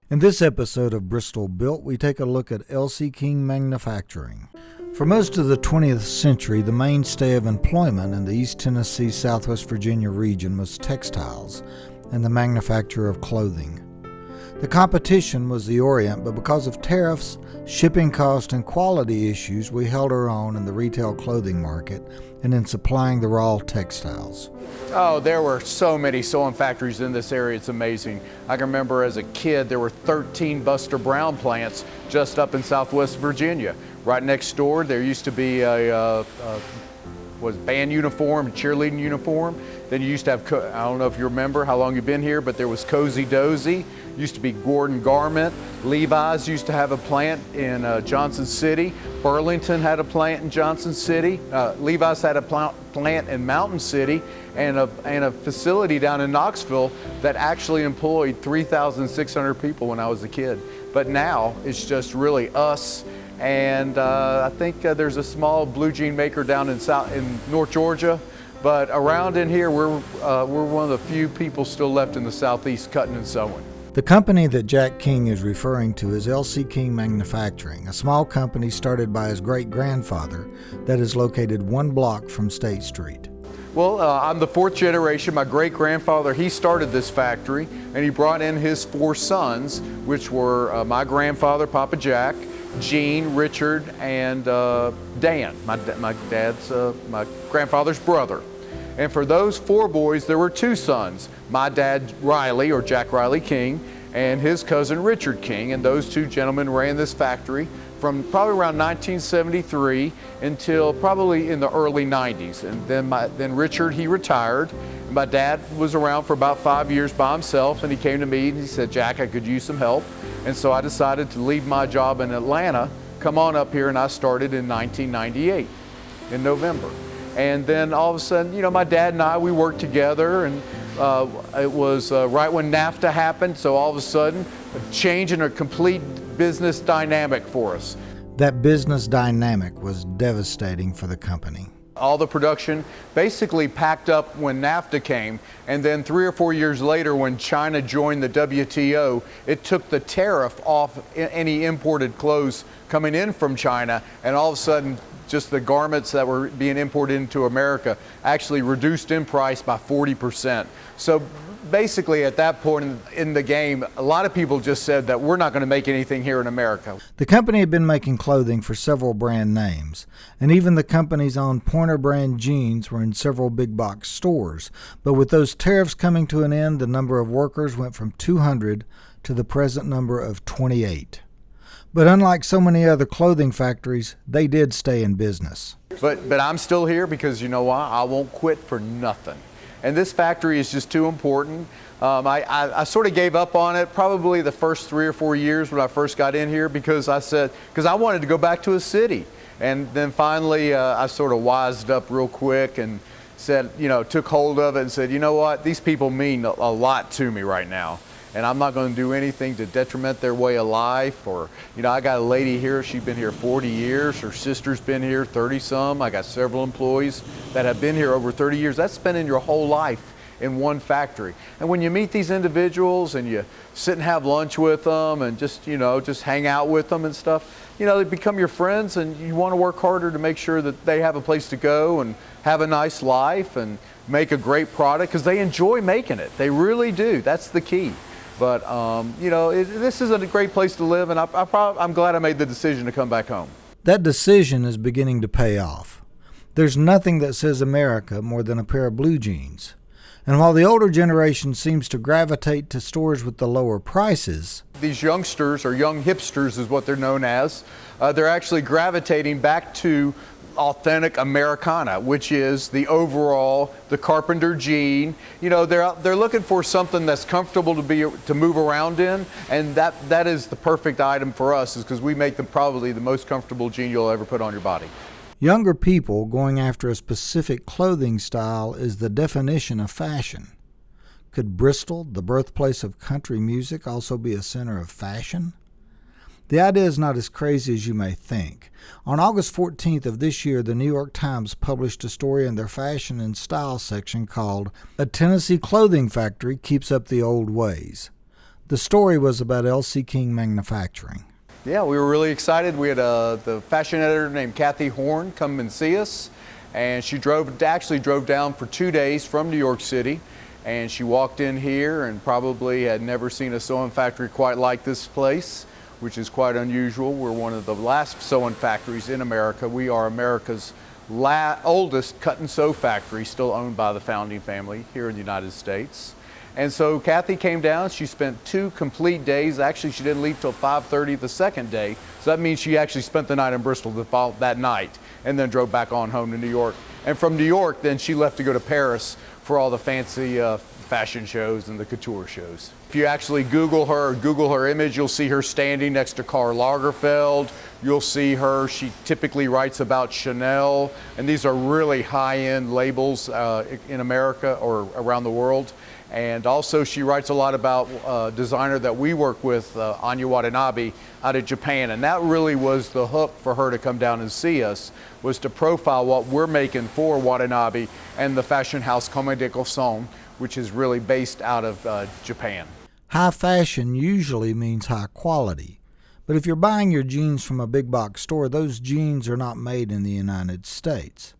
In this episode of Bristol Built, we take a look at L.C. King Manufacturing. For most of the 20th century, the mainstay of employment in the East Tennessee, Southwest Virginia region was textiles and the manufacture of clothing. The competition was the Orient, but because of tariffs, shipping costs, and quality issues, we held our own in the retail clothing market and in supplying the raw textiles. Oh, there were so many sewing factories in this area, it's amazing. I can remember as a kid, there were 13 Buster Brown plants just up in Southwest Virginia. Right next door, there used to be a band uniform, cheerleading uniform. Then you used to have, I don't know if you remember how long you've been here, but there was Cozy Dozy. Used to be Gordon Garment. Levi's used to have a plant in Johnson City. Burlington had a plant in Johnson City. Levi's had a plant in Mountain City and a facility down in Knoxville that actually employed 3,600 people when I was a kid. But now it's just really us. And I think there's a small blue jean maker down in North Georgia. But around in here, we're one of the few people still left in the Southeast cutting and sewing. The company that Jack King is referring to is L.C. King Manufacturing, a small company started by his great-grandfather that is located one block from State Street. Well, I'm the fourth generation. My great-grandfather, he started this factory, and he brought in his four sons, which were my grandfather, Papa Jack, Gene, Richard, and Dan, my grandfather's brother. And for those four boys, there were two sons, my dad, Riley, or Jack Riley King, and his cousin, Richard King. And those two gentlemen ran this factory from probably around 1973 until probably in the early 90s. And then Richard, he retired. My dad was around for about 5 years by himself, and he came to me and he said, Jack, I could use some help. And so I decided to leave my job in Atlanta, come on up here, and I started in 1998, in November. And then all of a sudden, you know, my dad and I, we worked together, and it was right when NAFTA happened, so all of a sudden, a change in a complete business dynamic for us. That business dynamic was devastating for the company. All the production basically packed up when NAFTA came, and then 3 or 4 years later when China joined the WTO, it took the tariff off any imported clothes coming in from China, and all of a sudden just the garments that were being imported into America actually reduced in price by 40%. So basically at that point in the game, a lot of people just said that we're not going to make anything here in America. The company had been making clothing for several brand names, and even the company's own Pointer brand jeans were in several big box stores. But with those tariffs coming to an end, the number of workers went from 200 to the present number of 28. But unlike so many other clothing factories, they did stay in business. But I'm still here because you know why? I won't quit for nothing. And this factory is just too important. I sort of gave up on it probably the first 3 or 4 years when I first got in here because I wanted to go back to a city. And then finally I sort of wised up real quick and said, you know, took hold of it and said, you know what, these people mean a lot to me right now. And I'm not going to do anything to detriment their way of life. Or, you know, I got a lady here, she's been here 40 years. Her sister's been here 30 some. I got several employees that have been here over 30 years. That's spending your whole life in one factory. And when you meet these individuals and you sit and have lunch with them and just hang out with them and stuff, you know, they become your friends, and you want to work harder to make sure that they have a place to go and have a nice life and make a great product because they enjoy making it. They really do. That's the key. But, you know, this is a great place to live, and I'm glad I made the decision to come back home. That decision is beginning to pay off. There's nothing that says America more than a pair of blue jeans. And while the older generation seems to gravitate to stores with the lower prices, these youngsters, or young hipsters is what they're known as, they're actually gravitating back to authentic Americana, which is the overall, the carpenter jean. You know, they're looking for something that's comfortable to move around in, and that is the perfect item for us, is because we make them probably the most comfortable jean you'll ever put on your body. Younger people going after a specific clothing style is the definition of fashion. Could Bristol, the birthplace of country music, also be a center of fashion? The idea is not as crazy as you may think. On August 14th of this year, the New York Times published a story in their fashion and style section called "A Tennessee Clothing Factory Keeps Up the Old Ways." The story was about L.C. King Manufacturing. Yeah, we were really excited. We had the fashion editor named Kathy Horn come and see us, and she actually drove down for 2 days from New York City, and she walked in here and probably had never seen a sewing factory quite like this place, which is quite unusual. We're one of the last sewing factories in America. We are America's oldest cut and sew factory, still owned by the founding family here in the United States. And so Kathy came down. She spent 2 complete days. Actually, she didn't leave till 5:30 the second day. So that means she actually spent the night in Bristol that night and then drove back on home to New York. And from New York, then she left to go to Paris for all the fancy fashion shows and the couture shows. If you actually Google her image, you'll see her standing next to Karl Lagerfeld. You'll see her, she typically writes about Chanel, and these are really high-end labels in America or around the world. And also she writes a lot about a designer that we work with, Anya Watanabe, out of Japan. And that really was the hook for her to come down and see us, was to profile what we're making for Watanabe and the fashion house Comme des Garçons, which is really based out of Japan. High fashion usually means high quality. But if you're buying your jeans from a big box store, those jeans are not made in the United States.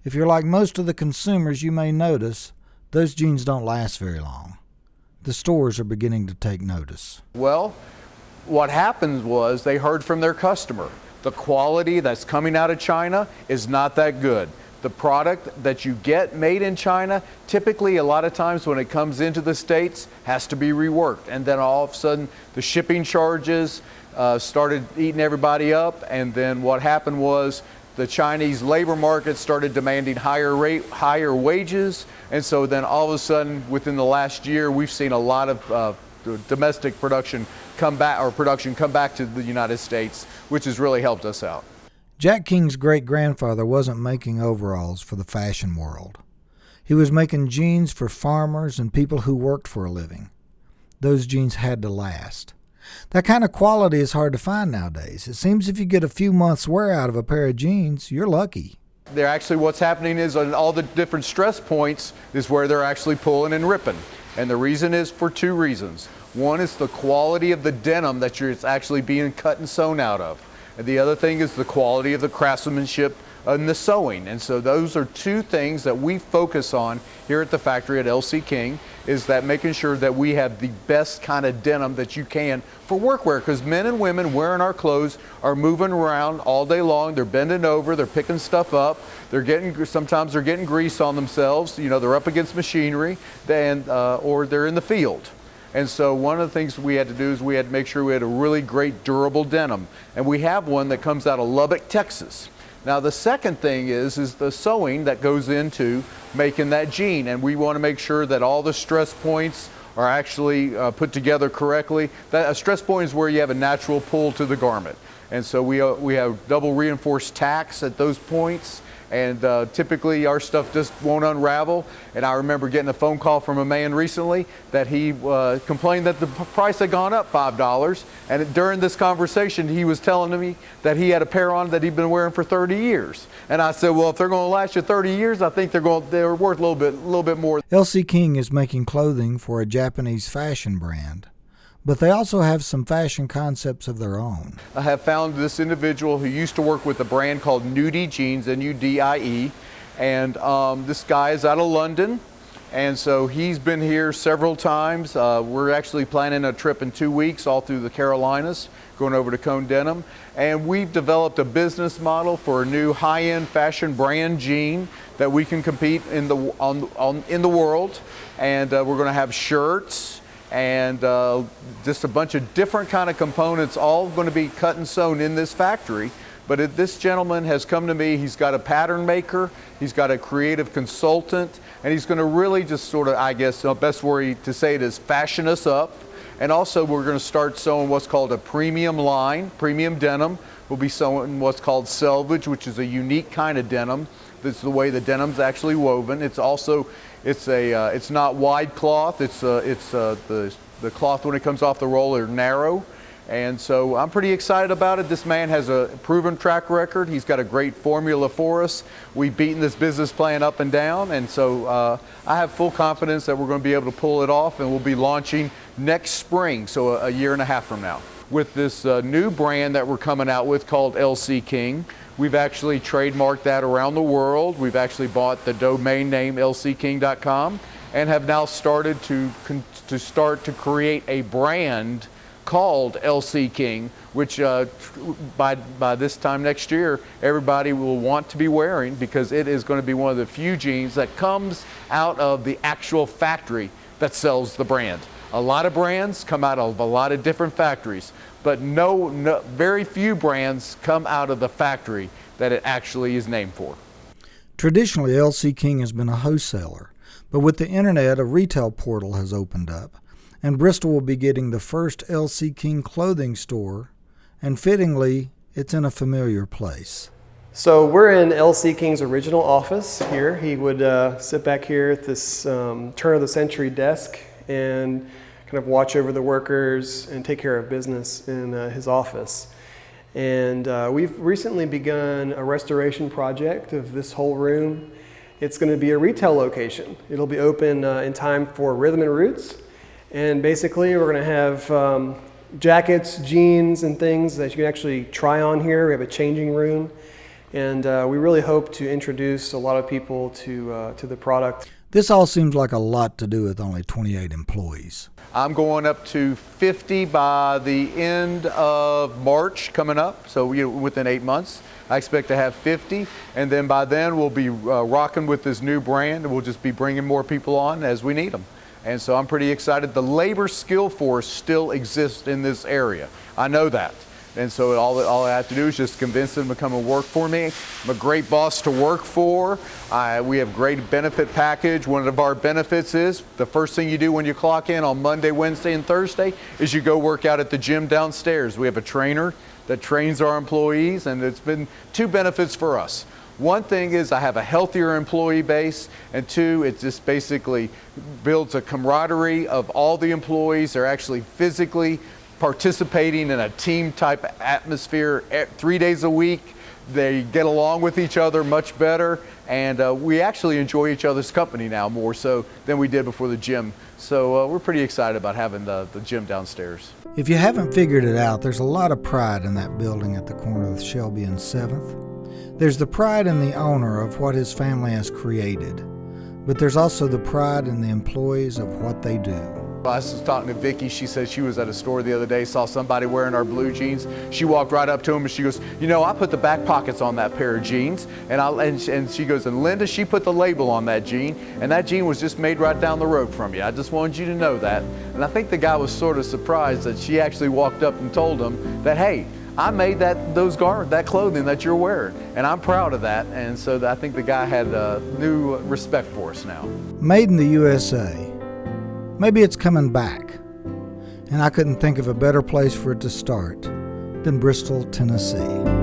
If you're like most of the consumers, you may notice those jeans don't last very long. The stores are beginning to take notice. Well, what happened was they heard from their customer. The quality that's coming out of China is not that good. The product that you get made in China, typically a lot of times when it comes into the States, has to be reworked. And then all of a sudden the shipping charges started eating everybody up. And then what happened was the Chinese labor market started demanding higher wages. And so then all of a sudden within the last year, we've seen a lot of domestic production come back to the United States, which has really helped us out. Jack King's great-grandfather wasn't making overalls for the fashion world. He was making jeans for farmers and people who worked for a living. Those jeans had to last. That kind of quality is hard to find nowadays. It seems if you get a few months' wear out of a pair of jeans, you're lucky. They're actually, what's happening is on all the different stress points is where they're actually pulling and ripping. And the reason is for 2 reasons. One is the quality of the denim that it's actually being cut and sewn out of. And the other thing is the quality of the craftsmanship and the sewing. And so those are 2 things that we focus on here at the factory at L.C. King, is that making sure that we have the best kind of denim that you can for workwear, because men and women wearing our clothes are moving around all day long. They're bending over, they're picking stuff up, sometimes they're getting grease on themselves, you know, they're up against machinery, or they're in the field. And so one of the things we had to do is we had to make sure we had a really great durable denim. And we have one that comes out of Lubbock, Texas. Now the second thing is the sewing that goes into making that jean. And we want to make sure that all the stress points are actually put together correctly. A stress point is where you have a natural pull to the garment. And so we have double reinforced tacks at those points. And typically our stuff just won't unravel. And I remember getting a phone call from a man recently that he complained that the price had gone up $5. And during this conversation, he was telling me that he had a pair on that he'd been wearing for 30 years. And I said, well, if they're going to last you 30 years, I think they're worth a little bit more. L.C. King is making clothing for a Japanese fashion brand, but they also have some fashion concepts of their own. I have found this individual who used to work with a brand called Nudie Jeans, N-U-D-I-E, and this guy is out of London, and so he's been here several times. We're actually planning a trip in 2 weeks all through the Carolinas, going over to Cone Denim, and we've developed a business model for a new high-end fashion brand jean that we can compete in the world, and we're going to have shirts, and just a bunch of different kind of components, all going to be cut and sewn in this factory. But this gentleman has come to me. He's got a pattern maker, he's got a creative consultant, and he's going to really just sort of, I guess the best word to say it is, fashion us up. And also we're going to start sewing what's called a premium line, premium denim. We'll be sewing what's called selvage, which is a unique kind of denim. That's the way the denim's actually woven. It's also, it's not wide cloth. The cloth when it comes off the roll are narrow. And so I'm pretty excited about it. This man has a proven track record. He's got a great formula for us. We've beaten this business plan up and down. And so I have full confidence that we're going to be able to pull it off, and we'll be launching next spring, so a year and a half from now. With this new brand that we're coming out with called LC King, we've actually trademarked that around the world. We've actually bought the domain name lcking.com and have now started to create a brand called LC King, which by this time next year, everybody will want to be wearing, because it is going to be one of the few jeans that comes out of the actual factory that sells the brand. A lot of brands come out of a lot of different factories, but very few brands come out of the factory that it actually is named for. Traditionally, LC King has been a wholesaler, but with the internet, a retail portal has opened up, and Bristol will be getting the first LC King clothing store, and fittingly, it's in a familiar place. So we're in LC King's original office here. He would sit back here at this turn-of-the-century desk and kind of watch over the workers and take care of business in his office. And we've recently begun a restoration project of this whole room. It's going to be a retail location. It'll be open in time for Rhythm and Roots. And basically we're going to have jackets, jeans, and things that you can actually try on here. We have a changing room. And we really hope to introduce a lot of people to the product. This all seems like a lot to do with only 28 employees. I'm going up to 50 by the end of March coming up, so within 8 months. I expect to have 50, and then by then we'll be rocking with this new brand, and we'll just be bringing more people on as we need them. And so I'm pretty excited. The labor skill force still exists in this area. I know that. And so all I have to do is just convince them to come and work for me. I'm a great boss to work for. We have great benefit package. One of our benefits is the first thing you do when you clock in on Monday, Wednesday, and Thursday is you go work out at the gym downstairs. We have a trainer that trains our employees, and it's been two benefits for us. One thing is I have a healthier employee base, and two, it just basically builds a camaraderie of all the employees. They're actually physically participating in a team type atmosphere 3 days a week. They get along with each other much better, and we actually enjoy each other's company now more so than we did before the gym. So we're pretty excited about having the gym downstairs. If you haven't figured it out, there's a lot of pride in that building at the corner of Shelby and 7th. There's the pride in the owner of what his family has created, but there's also the pride in the employees of what they do. I was talking to Vicki. She said she was at a store the other day, saw somebody wearing our blue jeans. She walked right up to him and she goes, "You know, I put the back pockets on that pair of jeans." And she goes, "And Linda, she put the label on that jean, and that jean was just made right down the road from you. I just wanted you to know that." And I think the guy was sort of surprised that she actually walked up and told him that, "Hey, I made that clothing that you're wearing, and I'm proud of that." And so I think the guy had a new respect for us now. Made in the USA. Maybe it's coming back, and I couldn't think of a better place for it to start than Bristol, Tennessee.